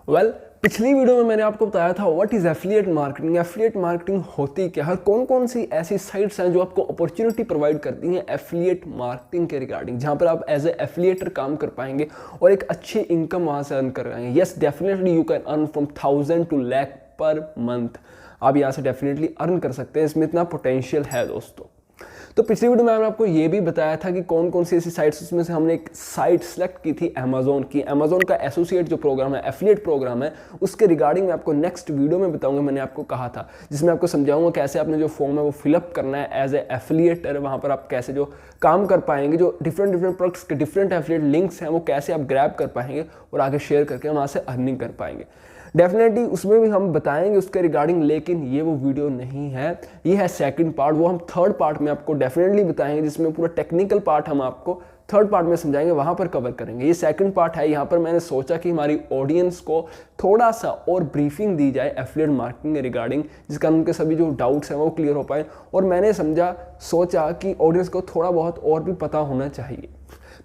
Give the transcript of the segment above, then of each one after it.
पिछली वीडियो में मैंने आपको बताया था what is affiliate marketing. Affiliate marketing होती क्या है, कौन कौन सी ऐसी साइट्स हैं जो आपको अपॉर्चुनिटी प्रोवाइड करती हैं एफिलिएट मार्केटिंग के रिगार्डिंग, जहां पर आप एज ए एफिलिएटर काम कर पाएंगे और एक अच्छी इनकम वहां से अर्न कर पाएंगे। Yes, definitely you can earn from 1000 to lakh per month. आप यहाँ से डेफिनेटली अर्न कर सकते हैं, इसमें इतना पोटेंशियल है दोस्तों। तो पिछली वीडियो में मैंने आपको ये भी बताया था कि कौन कौन सी ऐसी साइट्स, उसमें से हमने एक साइट सेलेक्ट की थी अमेजोन की। अमेजोन का एसोसिएट जो प्रोग्राम है, एफिलिएट प्रोग्राम है, उसके रिगार्डिंग मैं आपको नेक्स्ट वीडियो में बताऊंगा। मैंने आपको कहा था जिसमें आपको समझाऊंगा कैसे आपने जो फॉर्म है वो फिलअप करना है एज ए एफिलिएटर। वहाँ पर आप कैसे जो काम कर पाएंगे, जो डिफरेंट प्रोडक्ट्स के डिफरेंट एफिलिएट लिंक्स हैं वो कैसे आप ग्रैब कर पाएंगे और आगे शेयर करके वहाँ से अर्निंग कर पाएंगे। डेफिनेटली उसमें भी हम बताएंगे उसके रिगार्डिंग, लेकिन ये वो वीडियो नहीं है, ये है सेकंड पार्ट। वो हम थर्ड पार्ट में आपको डेफिनेटली बताएंगे, जिसमें पूरा टेक्निकल पार्ट हम आपको थर्ड पार्ट में समझाएंगे, वहाँ पर कवर करेंगे। ये सेकंड पार्ट है। यहाँ पर मैंने सोचा कि हमारी ऑडियंस को थोड़ा सा और ब्रीफिंग दी जाए एफिलिएट मार्केटिंग के रिगार्डिंग, जिसका उनके सभी जो डाउट्स हैं वो क्लियर हो पाए। और मैंने सोचा कि ऑडियंस को थोड़ा बहुत और भी पता होना चाहिए।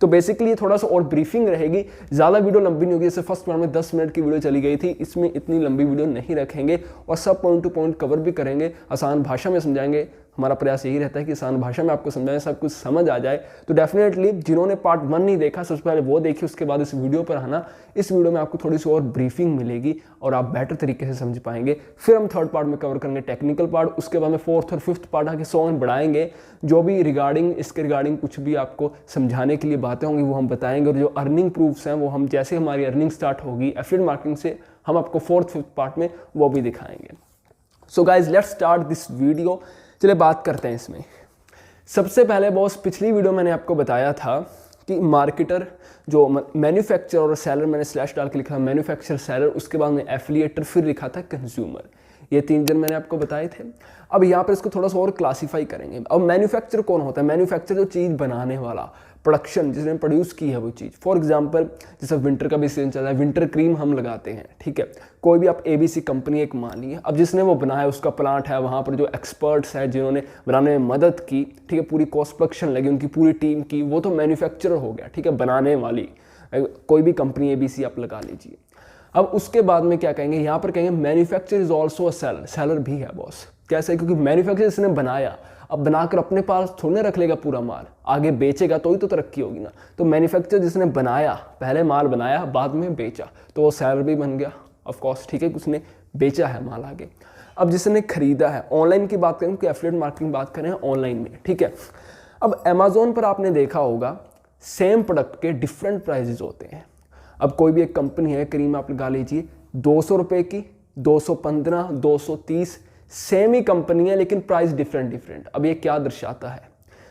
तो बेसिकली थोड़ा सा और ब्रीफिंग रहेगी, ज़्यादा वीडियो लंबी नहीं होगी। जैसे फर्स्ट पार्ट में 10 मिनट की वीडियो चली गई थी, इसमें इतनी लंबी वीडियो नहीं रखेंगे और सब पॉइंट टू पॉइंट कवर भी करेंगे, आसान भाषा में समझाएंगे। हमारा प्रयास यही रहता है कि आसान भाषा में आपको समझाएं, सब कुछ समझ आ जाए। तो डेफिनेटली जिन्होंने पार्ट 1 नहीं देखा, सबसे पहले वो देखिए, उसके बाद इस वीडियो पर आना। इस वीडियो में आपको थोड़ी सी और ब्रीफिंग मिलेगी और आप बेटर तरीके से समझ पाएंगे। फिर हम थर्ड पार्ट में कवर करेंगे टेक्निकल पार्ट, उसके बाद में फोर्थ और फिफ्थ पार्ट आके सॉन्ग बढ़ाएंगे। जो भी रिगार्डिंग इसके रिगार्डिंग कुछ भी आपको समझाने के लिए बातें होंगी वो हम बताएंगे। और जो अर्निंग प्रूफ्स हैं वो हम, जैसे हमारी अर्निंग स्टार्ट होगी एफिलिएट मार्केटिंग से, हम आपको फोर्थ फिफ्थ पार्ट में वो भी दिखाएंगे। So guys let's start this video. चलिए बात करते हैं इसमें। सबसे पहले बॉस, पिछली वीडियो मैंने आपको बताया था कि मार्केटर जो मैन्युफैक्चरर और सेलर, मैंने स्लैश डाल के लिखा मैन्युफैक्चरर सेलर, उसके बाद में एफिलिएटर, फिर लिखा था कंज्यूमर। ये 3 जन मैंने आपको बताए थे। अब यहाँ पर इसको थोड़ा सा और क्लासीफाई करेंगे। अब मैन्युफैक्चरर कौन होता है? मैन्युफैक्चरर जो चीज़ बनाने वाला, प्रोडक्शन जिसने प्रोड्यूस की है वो चीज़। फॉर एग्जांपल जैसे विंटर का भी सीजन चल रहा है, विंटर क्रीम हम लगाते हैं, ठीक है। कोई भी आप ABC कंपनी एक मान लीजिए, अब जिसने वो बनाया, उसका प्लांट है, वहाँ पर जो एक्सपर्ट्स हैं जिन्होंने बनाने में मदद की, ठीक है, पूरी कॉस्ट प्रोडक्शन लगी उनकी पूरी टीम की, वो तो मैन्युफैक्चरर हो गया, ठीक है, बनाने वाली। कोई भी कंपनी ABC आप लगा लीजिए। अब उसके बाद में क्या कहेंगे, यहाँ पर कहेंगे manufacturer is also a seller. Seller भी है बॉस। कैसे? क्योंकि मैन्युफैक्चरर इसने बनाया, अब बनाकर अपने पास थोड़ी ना रख लेगा पूरा माल, आगे बेचेगा तो ही तो तरक्की होगी ना। तो मैन्युफैक्चरर जिसने बनाया, पहले माल बनाया बाद में बेचा, तो वो सेलर भी बन गया ऑफ कोर्स, ठीक है, उसने बेचा है माल आगे। अब जिसने खरीदा है, ऑनलाइन की बात करें, एफिलिएट मार्केटिंग बात करें ऑनलाइन में, ठीक है। अब अमेजोन पर आपने देखा होगा सेम प्रोडक्ट के डिफरेंट प्राइजेज होते हैं। अब कोई भी एक कंपनी है, क्रीम आप लगा लीजिए 200 रुपये की, 215, 230, सेम ही कंपनी है लेकिन प्राइस डिफरेंट। अब ये क्या दर्शाता है?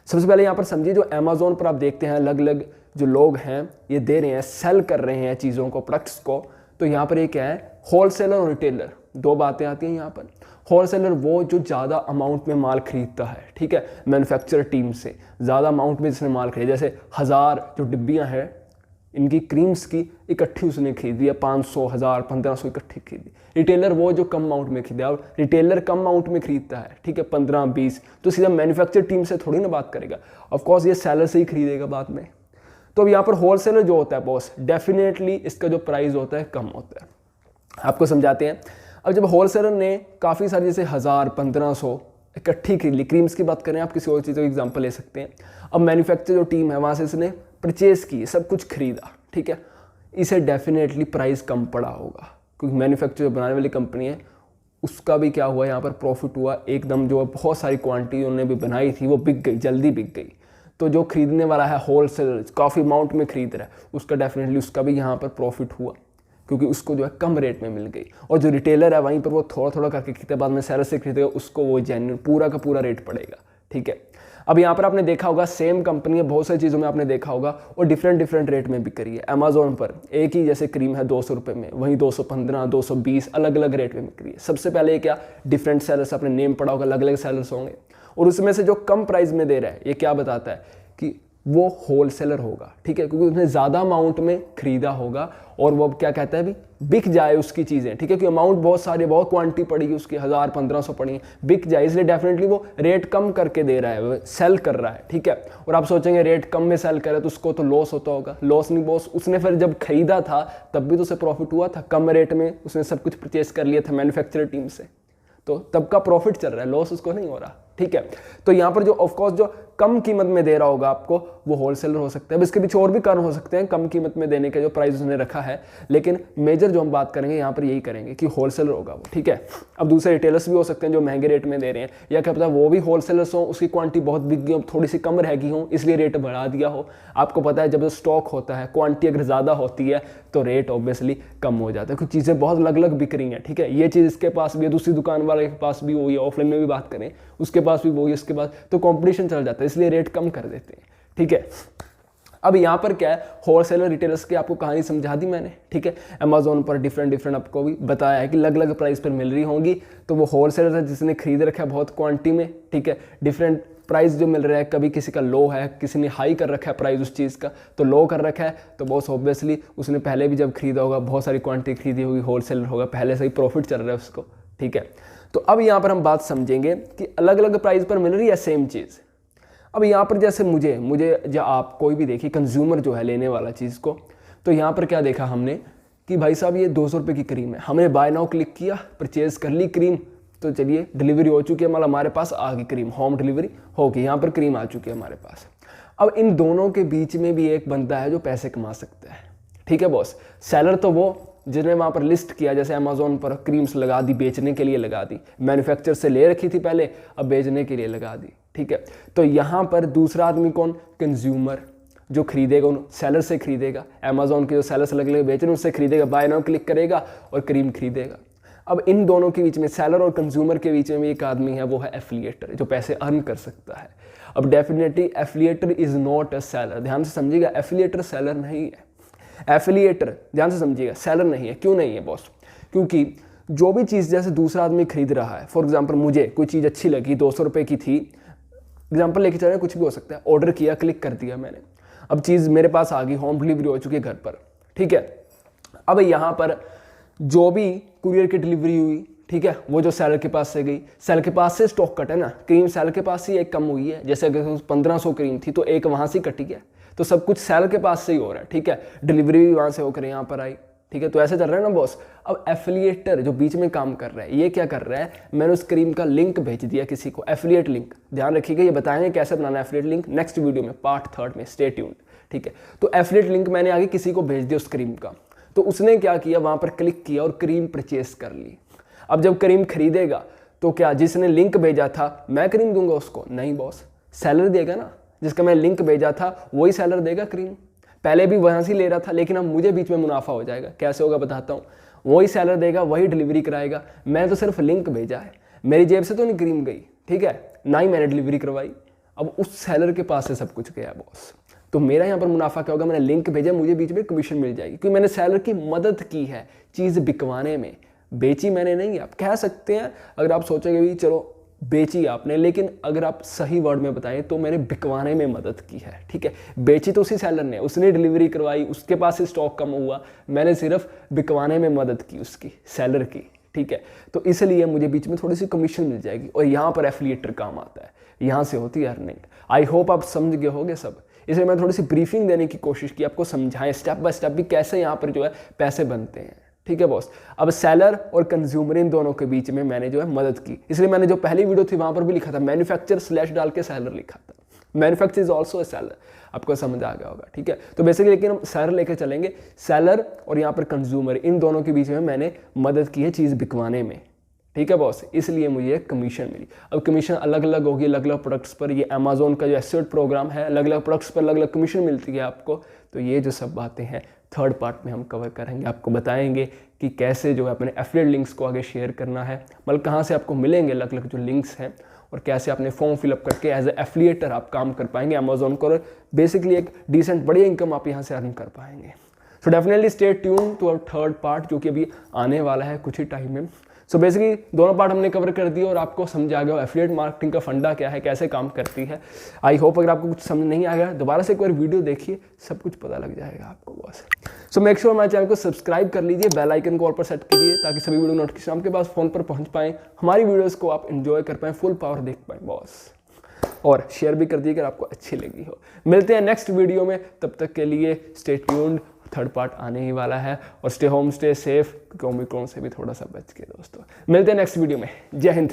सबसे पहले यहाँ पर समझिए, जो अमेजोन पर आप देखते हैं अलग अलग जो लोग हैं ये दे रहे हैं, सेल कर रहे हैं चीज़ों को, प्रोडक्ट्स को। तो यहाँ पर ये क्या है, होलसेलर और रिटेलर, दो बातें आती हैं यहाँ पर। होलसेलर वो जो ज़्यादा अमाउंट में माल खरीदता है, ठीक है, मैन्युफैक्चरर टीम से ज़्यादा अमाउंट में जिसने माल खरीदा, जैसे 1000 जो डिब्बियाँ हैं इनकी क्रीम्स की इकट्ठी उसने खरीदी है, 500, 1000, 1500 इकट्ठी खरीदी। रिटेलर वो जो कम अमाउंट में खरीदा, और रिटेलर कम अमाउंट में खरीदता है, ठीक है, 15, 20, तो सीधा मैन्युफैक्चर टीम से थोड़ी ना बात करेगा, ऑफ कोर्स ये सेलर से ही खरीदेगा बाद में। तो अब यहाँ पर होलसेलर जो होता है बॉस, डेफिनेटली इसका जो प्राइस होता है कम होता है। आपको समझाते हैं। अब जब होलसेलर ने काफ़ी सारी जैसे 1000, 1500 इकट्ठी खरीद ली, क्रीम्स की बात करें, आप किसी और चीज़ का एग्जाम्पल ले सकते हैं। अब मैन्युफैक्चर जो टीम है वहाँ से इसने परचेज़ की, सब कुछ खरीदा, ठीक है, इसे डेफिनेटली प्राइस कम पड़ा होगा, क्योंकि मैन्युफैक्चर बनाने वाली कंपनी है, उसका भी क्या हुआ यहाँ पर, प्रॉफिट हुआ एकदम। जो बहुत सारी क्वांटिटी उन्होंने भी बनाई थी वो बिक गई, जल्दी बिक गई। तो जो खरीदने वाला है होलसेलर, काफ़ी अमाउंट में खरीद रहा है, उसका डेफिनेटली उसका भी यहाँ पर प्रॉफिट हुआ, क्योंकि उसको जो है कम रेट में मिल गई। और जो रिटेलर है वहीं पर वो थोड़ा थोड़ा करके खरीदे, बाद में सेलर से खरीदेगा, उसको वो जेन्युइन पूरा का पूरा रेट पड़ेगा, ठीक है। अब यहाँ पर आपने देखा होगा सेम कंपनी है, बहुत सारी चीज़ों में आपने देखा होगा, और डिफरेंट रेट में बिक रही है। अमेजोन पर एक ही जैसे क्रीम है 200 रुपये में, वहीं 215, 220 अलग अलग रेट में बिक रही है। सबसे पहले क्या, डिफरेंट सेलर्स, आपने नेम पढ़ा होगा, अलग अलग सेलर्स होंगे, और उसमें से जो कम प्राइस में दे रहा है ये क्या बताता है कि वो होलसेलर होगा, ठीक है, क्योंकि उसने ज़्यादा अमाउंट में खरीदा होगा और वो अब क्या कहता है, अभी बिक जाए उसकी चीज़ें, ठीक है, क्योंकि अमाउंट बहुत सारी, बहुत क्वांटिटी पड़ी उसकी 1000-1500 पड़ी है, बिक जाए, इसलिए डेफिनेटली वो रेट कम करके दे रहा है, वो सेल कर रहा है, ठीक है। और आप सोचेंगे रेट कम में सेल करे तो उसको तो लॉस होता होगा, लॉस नहीं बॉस, उसने फिर जब खरीदा था तब भी तो उसे प्रॉफिट हुआ था, कम रेट में उसने सब कुछ परचेज कर लिया था मैन्युफैक्चरर टीम से, तो तब का प्रॉफिट चल रहा है, लॉस उसको नहीं हो रहा, ठीक है। तो यहाँ पर जो ऑफकोर्स जो कम कीमत में दे रहा होगा आपको वो होलसेलर हो सकता है। अब इसके पीछे और भी कारण हो सकते हैं कम कीमत में देने के जो प्राइस उसने रखा है, लेकिन मेजर जो हम बात करेंगे यहाँ पर यही करेंगे कि होलसेलर होगा वो, ठीक है। अब दूसरे रिटेलर्स भी हो सकते हैं जो महंगे रेट में दे रहे हैं, या क्या पता वो भी होलसेलर्स हो, उसकी क्वांटिटी बहुत बिक गई हो, थोड़ी सी कम रह गई हो इसलिए रेट बढ़ा दिया हो। आपको पता है जब स्टॉक होता है, क्वांटिटी अगर ज़्यादा होती है तो रेट ऑब्वियसली कम हो जाता है, कुछ चीज़ें बहुत अलग अलग बिक रही हैं, ठीक है। ये चीज़ इसके पास भी है, दूसरी दुकान वाले के पास भी वही है, ऑफलाइन में भी बात करें उसके पास भी वही, उसके पास, तो कंपटीशन चल जाता है, इसलिए रेट कम कर देते हैं, ठीक है। अब यहाँ पर क्या है, होलसेलर रिटेलर्स की आपको कहानी समझा दी मैंने, ठीक है। अमेजोन पर डिफरेंट आपको भी बताया है कि अलग अलग प्राइस पर मिल रही होंगी, तो वो होलसेलर है जिसने खरीद रखा है बहुत क्वांटिटी में, ठीक है। डिफरेंट प्राइस जो मिल रहा है, कभी किसी का लो है, किसी ने हाई कर रखा है प्राइस उस चीज़ का, तो लो कर रखा है तो बहुत ऑब्वियसली उसने पहले भी जब खरीदा होगा, बहुत सारी क्वांटिटी खरीदी होगी, होलसेलर होगा, पहले से ही प्रॉफिट चल रहा है उसको, ठीक है। तो अब यहाँ पर हम बात समझेंगे कि अलग अलग प्राइस पर मिल रही है सेम चीज़। अब यहाँ पर जैसे मुझे या आप कोई भी देखिए कंज्यूमर जो है लेने वाला चीज़ को, तो यहाँ पर क्या देखा हमने कि भाई साहब ये 200 रुपये की क्रीम है, हमने बाय नाउ क्लिक किया, परचेज कर ली क्रीम, तो चलिए डिलीवरी हो चुकी है, मतलब हमारे पास आ गई क्रीम, होम डिलीवरी होगी, यहाँ पर क्रीम आ चुकी है हमारे पास। अब इन दोनों के बीच में भी एक बंदा है जो पैसे कमा सकता है, ठीक है बॉस। सेलर तो वो जिन्हें वहाँ पर लिस्ट किया, जैसे अमेजोन पर क्रीम्स लगा दी, बेचने के लिए लगा दी, मैन्युफैक्चर से ले रखी थी पहले, अब बेचने के लिए लगा दी, ठीक है। तो यहाँ पर दूसरा आदमी कौन, कंज्यूमर, जो खरीदेगा उन सेलर से खरीदेगा, अमेजोन के जो सेलर्स अलग अलग बेच रहे हैं उससे खरीदेगा, बाय नाउ क्लिक करेगा और क्रीम खरीदेगा। अब इन दोनों के बीच में, सेलर और कंज्यूमर के बीच में एक आदमी है, वो है एफिलिएटर, जो पैसे अर्न कर सकता है। अब definitely affiliator is not a seller, ध्यान से समझिएगा, एफिलिएटर सेलर नहीं है। एफिलिएटर ध्यान से समझिएगा सेलर नहीं है। क्यों नहीं है बॉस? क्योंकि जो भी चीज़ जैसे दूसरा आदमी खरीद रहा है, फॉर एग्जांपल मुझे कोई चीज़ अच्छी लगी, 200 रुपये की थी, एग्जांपल लेके चले, कुछ भी हो सकता है, ऑर्डर किया, क्लिक कर दिया मैंने, अब चीज़ मेरे पास आ गई, होम डिलीवरी हो चुकी है घर पर, ठीक है। अब यहाँ पर जो भी कुरियर की डिलीवरी हुई, ठीक है, वो जो सेलर के पास से गई, सेलर के पास से स्टॉक कट है ना, क्रीम सेलर के पास से एक कम हुई है, जैसे अगर 1500 क्रीम थी तो एक वहाँ से कटी है, तो सब कुछ सेलर के पास से ही हो रहा है, ठीक है। डिलीवरी भी वहाँ से होकर यहाँ पर आई, ठीक है, तो ऐसे चल रहा है ना बॉस। अब एफिलिएटर जो बीच में काम कर रहा है, ये क्या कर रहा है, मैंने उस क्रीम का लिंक भेज दिया किसी को, एफिलिएट लिंक, ध्यान रखिएगा, ये बताएंगे कैसे बनाना है एफिलिएट लिंक नेक्स्ट वीडियो में, पार्ट 3 में, स्टे ट्यून्ड, ठीक है। तो एफिलिएट लिंक मैंने आगे किसी को भेज दिया उस क्रीम का, तो उसने क्या किया, वहाँ पर क्लिक किया और क्रीम परचेस कर ली। अब जब क्रीम खरीदेगा तो क्या जिसने लिंक भेजा था मैं क्रीम दूंगा उसको? नहीं बॉस, सेलर देगा ना, जिसका मैं लिंक भेजा था वही सेलर देगा क्रीम। पहले भी वहाँ से ले रहा था, लेकिन अब मुझे बीच में मुनाफा हो जाएगा। कैसे होगा बताता हूँ, वही सेलर देगा, वही डिलीवरी कराएगा, मैं तो सिर्फ लिंक भेजा है, मेरी जेब से तो नहीं क्रीम गई, ठीक है, ना ही मैंने डिलीवरी करवाई, अब उस सेलर के पास से सब कुछ गया बॉस। तो मेरा यहाँ पर मुनाफा क्या होगा, मैंने लिंक भेजा, मुझे बीच में कमीशन मिल जाएगी, क्योंकि मैंने सेलर की मदद की है चीज़ बिकवाने में, बेची मैंने नहीं। आप कह सकते हैं, अगर आप सोचेंगे भी चलो बेची आपने, लेकिन अगर आप सही वर्ड में बताएं तो मैंने बिकवाने में मदद की है, ठीक है। बेची तो उसी सेलर ने, उसने डिलीवरी करवाई, उसके पास से स्टॉक कम हुआ, मैंने सिर्फ बिकवाने में मदद की उसकी, सेलर की, ठीक है। तो इसलिए मुझे बीच में थोड़ी सी कमीशन मिल जाएगी, और यहाँ पर एफिलिएटर काम आता है, यहाँ से होती है अर्निंग। आई होप आप समझ गए होंगे सब, इसलिए मैं थोड़ी सी ब्रीफिंग देने की कोशिश की, आपको समझाएं स्टेप बाय स्टेप भी कैसे यहाँ पर जो है पैसे बनते हैं, ठीक है बॉस। अब सेलर और कंज्यूमर इन दोनों के बीच में मैंने जो है मदद की, इसलिए मैंने जो पहली वीडियो थी वहां पर भी लिखा था मैन्युफैक्चर स्लैश डाल के सेलर लिखा था, manufacture is also a seller, आपको समझ आ गया होगा, ठीक है। तो बेसिकली लेकिन हम सेलर लेकर चलेंगे, सेलर और यहाँ पर कंज्यूमर, इन दोनों के बीच में मैंने मदद की है चीज़ बिकवाने में, ठीक है बॉस, इसलिए मुझे कमीशन मिली। अब कमीशन अलग अलग होगी, अलग अलग प्रोडक्ट्स पर, ये अमेजोन का जो एफिलिएट प्रोग्राम है, अलग अलग प्रोडक्ट्स पर अलग अलग कमीशन मिलती है आपको। तो ये जो सब बातें हैं थर्ड पार्ट में हम कवर करेंगे, आपको बताएंगे कि कैसे जो है अपने एफिलिएट लिंक्स को आगे शेयर करना है, मतलब कहाँ से आपको मिलेंगे अलग अलग जो लिंक्स हैं, और कैसे अपने फॉर्म फिलअप करके एज ए एफिलिएटर आप काम कर पाएंगे अमेजोन को, और बेसिकली एक डिसेंट बढ़िया इनकम आप यहाँ से अर्न कर पाएंगे। So definitely stay tune to our third part, जो कि अभी आने वाला है कुछ ही टाइम में। सो बेसिकली दोनों पार्ट हमने कवर कर दिए और आपको समझ आ गया एफिलिएट मार्केटिंग का फंडा क्या है, कैसे काम करती है। आई होप अगर आपको कुछ समझ नहीं आ गया दोबारा से एक बार वीडियो देखिए, सब कुछ पता लग जाएगा आपको बॉस। सो मेक श्योर हमारे चैनल को सब्सक्राइब कर लीजिए, बेल आइकन को ऑल पर सेट कीजिए ताकि सभी वीडियो नोटिफिकेशन आपके पास फोन पर पहुंच पाएँ, हमारी वीडियोज़ को आप एंजॉय कर पाएँ, फुल पावर देख पाएँ बॉस। और शेयर भी कर दिए अगर आपको अच्छी लगी हो। मिलते हैं नेक्स्ट वीडियो में, तब तक के लिए स्टे ट्यून्ड, थर्ड पार्ट आने ही वाला है। और स्टे होम स्टे सेफ, क्योंकि ओमिक्रॉन से भी थोड़ा सा बच के दोस्तों। मिलते हैं नेक्स्ट वीडियो में, जय हिंद।